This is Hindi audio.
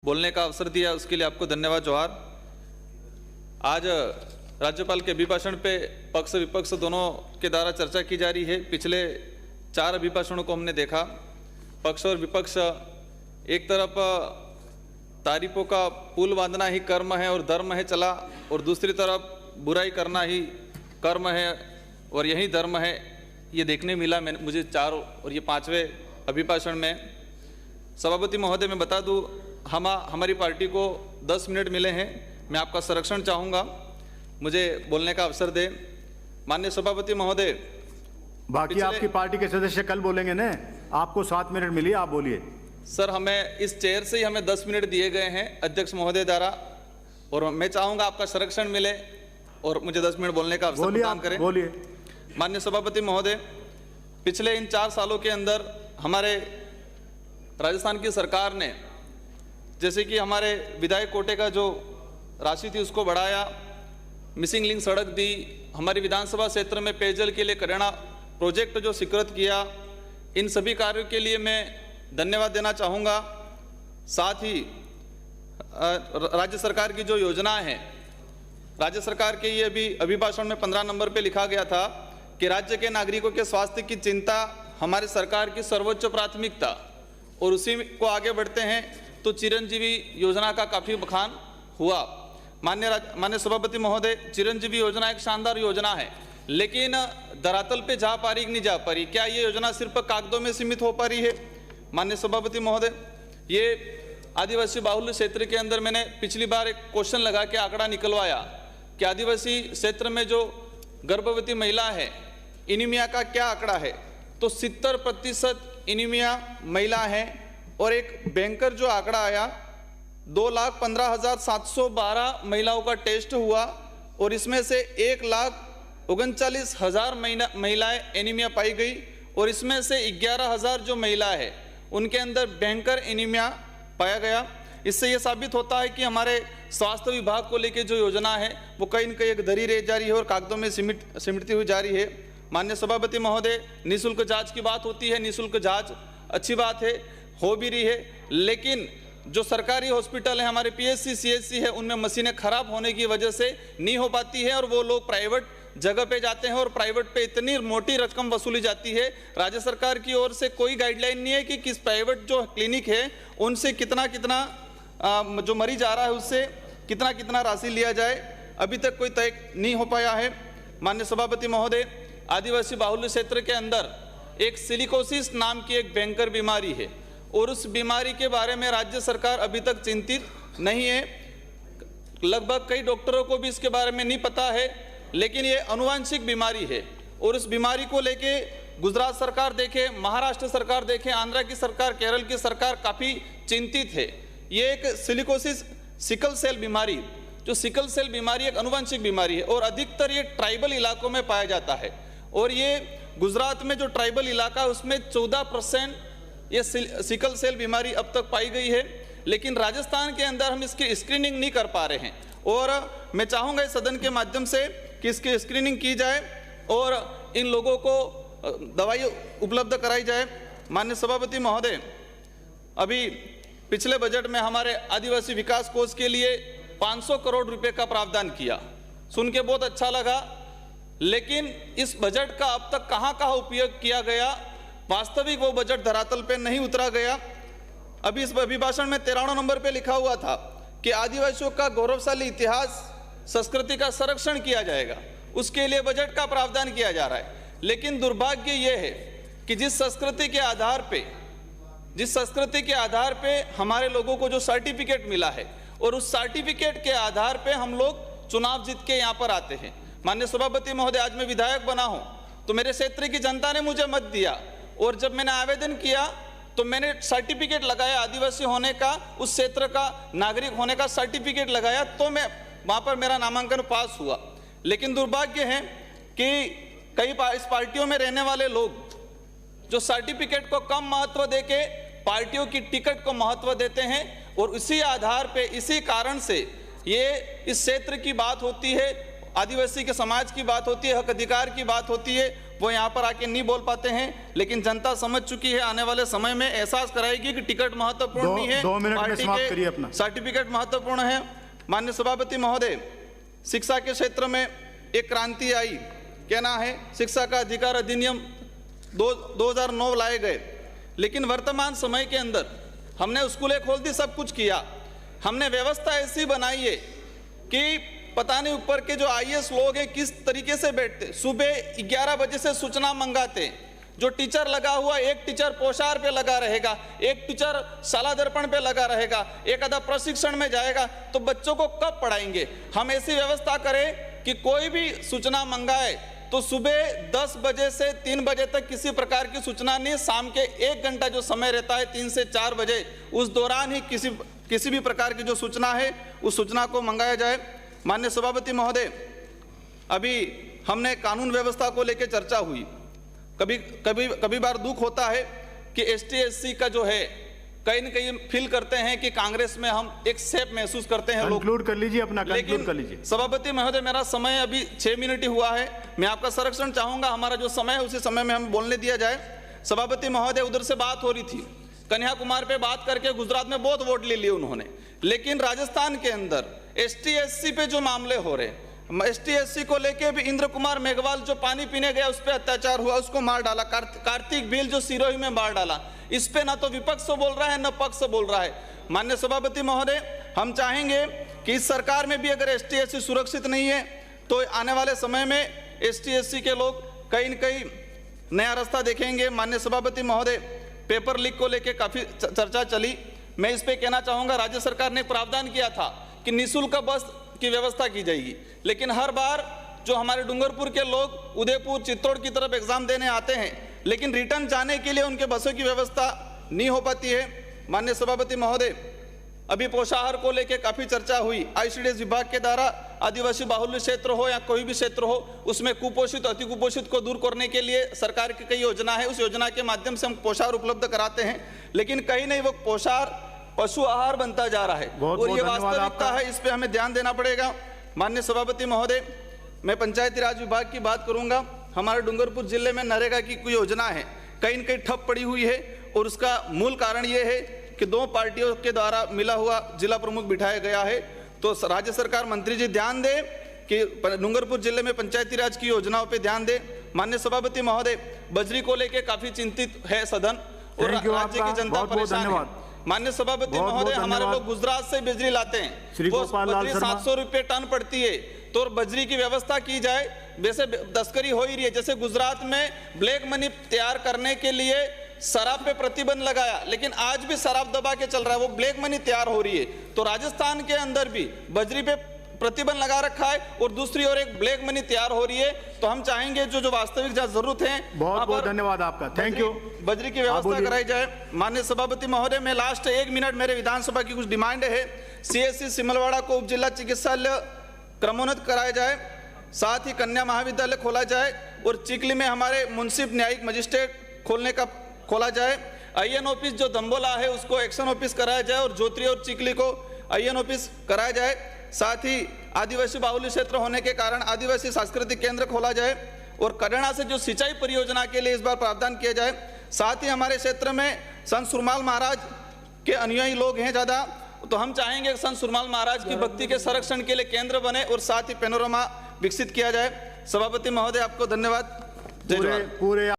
बोलने का अवसर दिया, उसके लिए आपको धन्यवाद। जोहार। आज राज्यपाल के अभिभाषण पे पक्ष विपक्ष दोनों के द्वारा चर्चा की जा रही है। पिछले 4 अभिभाषणों को हमने देखा। पक्ष और विपक्ष एक तरफ तारीफों का पुल बांधना ही कर्म है और धर्म है चला, और दूसरी तरफ बुराई करना ही कर्म है और यही धर्म है। ये देखने मिला मुझे 4 और ये 5वें अभिभाषण में। सभापति महोदय, मैं बता दूं, हमारी पार्टी को 10 मिनट मिले हैं। मैं आपका संरक्षण चाहूँगा, मुझे बोलने का अवसर दे। माननीय सभापति महोदय, बाकी आपकी पार्टी के सदस्य कल बोलेंगे ना। आपको 7 मिनट मिली, आप बोलिए। सर, हमें इस चेयर से ही हमें 10 मिनट दिए गए हैं अध्यक्ष महोदय द्वारा, और मैं चाहूँगा आपका संरक्षण मिले और मुझे 10 मिनट बोलने का अवसर प्रदान करें। बोलिए। माननीय सभापति महोदय, पिछले इन 4 सालों के अंदर हमारे राजस्थान की सरकार ने, जैसे कि हमारे विधायक कोटे का जो राशि थी उसको बढ़ाया, मिसिंग लिंक सड़क दी, हमारी विधानसभा क्षेत्र में पेयजल के लिए करेणा प्रोजेक्ट जो स्वीकृत किया, इन सभी कार्यों के लिए मैं धन्यवाद देना चाहूँगा। साथ ही राज्य सरकार की जो योजनाएं हैं, राज्य सरकार के ये भी अभिभाषण में 15 नंबर पे लिखा गया था कि राज्य के नागरिकों के स्वास्थ्य की चिंता हमारी सरकार की सर्वोच्च प्राथमिकता, और उसी को आगे बढ़ते हैं तो चिरंजीवी योजना का काफ़ी बखान हुआ। माननीय सभापति महोदय, चिरंजीवी योजना एक शानदार योजना है, लेकिन धरातल पे जा पा रही कि नहीं जा पा रही? क्या ये योजना सिर्फ कागजों में सीमित हो पा रही है? माननीय सभापति महोदय, ये आदिवासी बाहुल्य क्षेत्र के अंदर मैंने पिछली बार एक क्वेश्चन लगा के आंकड़ा निकलवाया कि आदिवासी क्षेत्र में जो गर्भवती महिला है, एनीमिया का क्या आंकड़ा है, तो 70% एनीमिया महिला है। और एक बैंकर जो आंकड़ा आया, 2,15,712 महिलाओं का टेस्ट हुआ और इसमें से 1,39,000 महिलाएं एनीमिया पाई गई, और इसमें से 11,000 जो महिला है उनके अंदर बैंकर एनीमिया पाया गया। इससे ये साबित होता है कि हमारे स्वास्थ्य विभाग को लेकर जो योजना है वो कहीं न कहीं एक धरी रह जा रही है और कागजों में सिमटती हुई जा रही है। माननीय सभापति महोदय, निःशुल्क जांच की बात होती है, निःशुल्क जांच अच्छी बात है, हो भी रही है, लेकिन जो सरकारी हॉस्पिटल है, हमारे पीएचसी सीएचसी है, उनमें मशीनें खराब होने की वजह से नहीं हो पाती है और वो लोग प्राइवेट जगह पे जाते हैं और प्राइवेट पे इतनी मोटी रकम वसूली जाती है। राज्य सरकार की ओर से कोई गाइडलाइन नहीं है कि किस प्राइवेट जो क्लिनिक है उनसे कितना जो मरीज आ रहा है उससे कितना कितना राशि लिया जाए, अभी तक कोई तय नहीं हो पाया है। माननीय सभापति महोदय, आदिवासी बाहुल्य क्षेत्र के अंदर एक सिलिकोसिस नाम की एक भयंकर बीमारी है और उस बीमारी के बारे में राज्य सरकार अभी तक चिंतित नहीं है। लगभग कई डॉक्टरों को भी इसके बारे में नहीं पता है, लेकिन ये अनुवांशिक बीमारी है और उस बीमारी को लेके गुजरात सरकार देखे, महाराष्ट्र सरकार देखे, आंध्र की सरकार, केरल की सरकार काफ़ी चिंतित है। ये एक सिलिकोसिस सिकल सेल बीमारी, जो सिकल सेल बीमारी एक अनुवांशिक बीमारी है और अधिकतर ये ट्राइबल इलाकों में पाया जाता है। और ये गुजरात में जो ट्राइबल इलाका है उसमें 14% ये सिकल सेल बीमारी अब तक पाई गई है, लेकिन राजस्थान के अंदर हम इसकी स्क्रीनिंग नहीं कर पा रहे हैं। और मैं चाहूँगा इस सदन के माध्यम से कि इसकी स्क्रीनिंग की जाए और इन लोगों को दवाई उपलब्ध कराई जाए। माननीय सभापति महोदय, अभी पिछले बजट में हमारे आदिवासी विकास कोष के लिए 500 करोड़ रुपए का प्रावधान किया, सुन के बहुत अच्छा लगा, लेकिन इस बजट का अब तक कहाँ उपयोग किया गया, वास्तविक वो बजट धरातल पे नहीं उतरा गया। अभी इस अभिभाषण में 13 नंबर पे लिखा हुआ था कि आदिवासियों का गौरवशाली इतिहास संस्कृति का संरक्षण किया जाएगा, उसके लिए बजट का प्रावधान किया जा रहा है। लेकिन दुर्भाग्य ये है कि जिस संस्कृति के आधार पे हमारे लोगों को जो सर्टिफिकेट मिला है और उस सर्टिफिकेट के आधार पे हम लोग चुनाव जीत के यहाँ पर आते हैं। माननीय सभापति महोदय, आज मैं विधायक बना हूँ तो मेरे क्षेत्र की जनता ने मुझे मत दिया, और जब मैंने आवेदन किया तो मैंने सर्टिफिकेट लगाया आदिवासी होने का, उस क्षेत्र का नागरिक होने का सर्टिफिकेट लगाया, तो मैं वहाँ पर मेरा नामांकन पास हुआ। लेकिन दुर्भाग्य है कि कई इस पार्टियों में रहने वाले लोग जो सर्टिफिकेट को कम महत्व देके पार्टियों की टिकट को महत्व देते हैं, और इसी आधार पे, इसी कारण से ये इस क्षेत्र की बात होती है, आदिवासी के समाज की बात होती है, हक अधिकार की बात होती है, वो यहाँ पर आके नहीं बोल पाते हैं, लेकिन जनता समझ चुकी है, आने वाले समय में एहसास कराएगी कि टिकट महत्वपूर्ण नहीं है, 2 मिनट में पार्टी समाप्त करिए के अपना। सर्टिफिकेट महत्वपूर्ण है। माननीय सभापति महोदय, शिक्षा के क्षेत्र में एक क्रांति आई, कहना है शिक्षा का अधिकार अधिनियम 2009 लाए गए, लेकिन वर्तमान समय के अंदर हमने स्कूलें खोल दी, सब कुछ किया, हमने व्यवस्था ऐसी बनाई है कि पता नहीं ऊपर के जो आईएएस लोग हैं किस तरीके से बैठते, सुबह 11 बजे से सूचना मंगाते, जो टीचर लगा हुआ, एक टीचर पोशार पे लगा रहेगा, एक टीचर शाला दर्पण पे लगा रहेगा, एक आधा प्रशिक्षण में जाएगा, तो बच्चों को कब पढ़ाएंगे? हम ऐसी व्यवस्था करें कि कोई भी सूचना मंगाए तो सुबह 10 बजे से 3 बजे तक किसी प्रकार की सूचना नहीं, शाम के 1 घंटा जो समय रहता है 3 से 4 बजे, उस दौरान ही किसी भी प्रकार की जो सूचना है उस सूचना को मंगाया जाए। माननीय सभापति महोदय, अभी हमने कानून व्यवस्था को लेकर चर्चा हुई, कभी बार दुख होता है कि एसटी एससी का जो है कहीं न कहीं फील करते हैं कि कांग्रेस में हम एक सेफ महसूस करते हैं लोग। कंक्लूड कर लीजिए अपना, कंक्लूड कर लीजिए। सभापति महोदय, मेरा समय अभी 6 मिनट ही हुआ है, मैं आपका संरक्षण चाहूंगा, हमारा जो समय है उसी समय में हमें बोलने दिया जाए। सभापति महोदय, उधर से बात हो रही थी, कन्याकुमारी पे बात करके गुजरात में बहुत वोट ले लिए उन्होंने, लेकिन राजस्थान के अंदर एसटी एससी पे जो मामले हो रहे, एसटी एससी को लेके भी इंद्र कुमार मेघवाल जो पानी पीने गया उस पर अत्याचार हुआ, उसको मार डाला, कार्तिक भील जो सिरोही में मार डाला, इस पे ना तो विपक्ष बोल रहा है न पक्ष बोल रहा है। माननीय सभापति महोदय, हम चाहेंगे कि इस सरकार में भी अगर एसटी एससी सुरक्षित नहीं है तो आने वाले समय में एसटी एससी के लोग कहीं न कहीं नया रास्ता देखेंगे। माननीय सभापति महोदय, पेपर लीक को लेकर काफी चर्चा चली, मैं इस पे कहना चाहूंगा, राज्य सरकार ने प्रावधान किया था कि निःशुल्क बस की व्यवस्था की जाएगी, लेकिन हर बार जो हमारे डूंगरपुर के लोग उदयपुर चित्तौड़ की तरफ एग्जाम देने आते हैं, लेकिन रिटर्न जाने के लिए उनके बसों की व्यवस्था नहीं हो पाती है। माननीय सभापति महोदय, अभी पोषाहार को लेकर काफी चर्चा हुई, आईसीडीएस विभाग के द्वारा आदिवासी बाहुल्य क्षेत्र हो या कोई भी क्षेत्र हो, उसमें कुपोषित अति कुपोषित को दूर करने के लिए सरकार की कई योजना है, उस योजना के माध्यम से हम पोषाहार उपलब्ध कराते हैं, लेकिन कहीं नहीं वो पोषाहार पशु आहार बनता जा रहा है और ये वास्तविकता है, इस पे हमें ध्यान देना पड़ेगा। माननीय सभापति महोदय, मैं पंचायती राज विभाग की बात करूंगा। हमारे डूंगरपुर जिले में नरेगा की कोई योजना है कहीं न कहीं ठप पड़ी हुई है, और उसका मूल कारण ये है कि 2 पार्टियों के द्वारा मिला हुआ जिला प्रमुख बिठाया गया है। तो राज्य सरकार, मंत्री जी ध्यान दे कि डूंगरपुर जिले में पंचायती राज की योजनाओं पे ध्यान दे। माननीय सभापति महोदय, बजरी को लेकर काफी चिंतित है सदन और राज्य की जनता परेशान है। माननीय सभापति महोदय, हमारे लोग गुजरात से बिजली लाते हैं, वो बजरी 700 रुपये टन पड़ती है, तो बजरी की व्यवस्था की जाए। वैसे तस्करी हो ही रही है, जैसे गुजरात में ब्लैक मनी तैयार करने के लिए शराब पे प्रतिबंध लगाया, लेकिन आज भी शराब दबा के चल रहा है, वो ब्लैक मनी तैयार हो रही है। तो राजस्थान के अंदर भी बजरी पे प्रतिबंध लगा रखा है और दूसरी ओर एक ब्लैक मनी तैयार हो रही है। तो हम चाहेंगे जो वास्तविक जरूरत है, बहुत बहुत धन्यवाद आपका, थैंक यू, बजरी की व्यवस्था कराई जाए। माननीय सभापति महोदय, मैं लास्ट 1 मिनट, मेरे विधानसभा की कुछ डिमांड है। सीएससी सिमलवाड़ा को उप जिला चिकित्सालय क्रमोन्नत कराया जाए, साथ ही कन्या महाविद्यालय खोला जाए और चिखली में हमारे मुंसिफ न्यायिक मजिस्ट्रेट खोला जाए। आईएन ऑफिस जो दम्बोला है उसको एक्शन ऑफिस कराया जाए और जोत्री और चिखली को आईएन ऑफिस कराया जाए। साथ ही आदिवासी बाहुल्य क्षेत्र होने के कारण आदिवासी सांस्कृतिक केंद्र खोला जाए और करेणा से जो सिंचाई परियोजना के लिए इस बार प्रावधान किया जाए। साथ ही हमारे क्षेत्र में संत सुरमाल महाराज के अनुयायी लोग हैं ज़्यादा, तो हम चाहेंगे संत सुरमाल महाराज की भक्ति के संरक्षण के लिए केंद्र बने और साथ ही पैनोरमा विकसित किया जाए। सभापति महोदय, आपको धन्यवाद। जय जवाहर। पूरे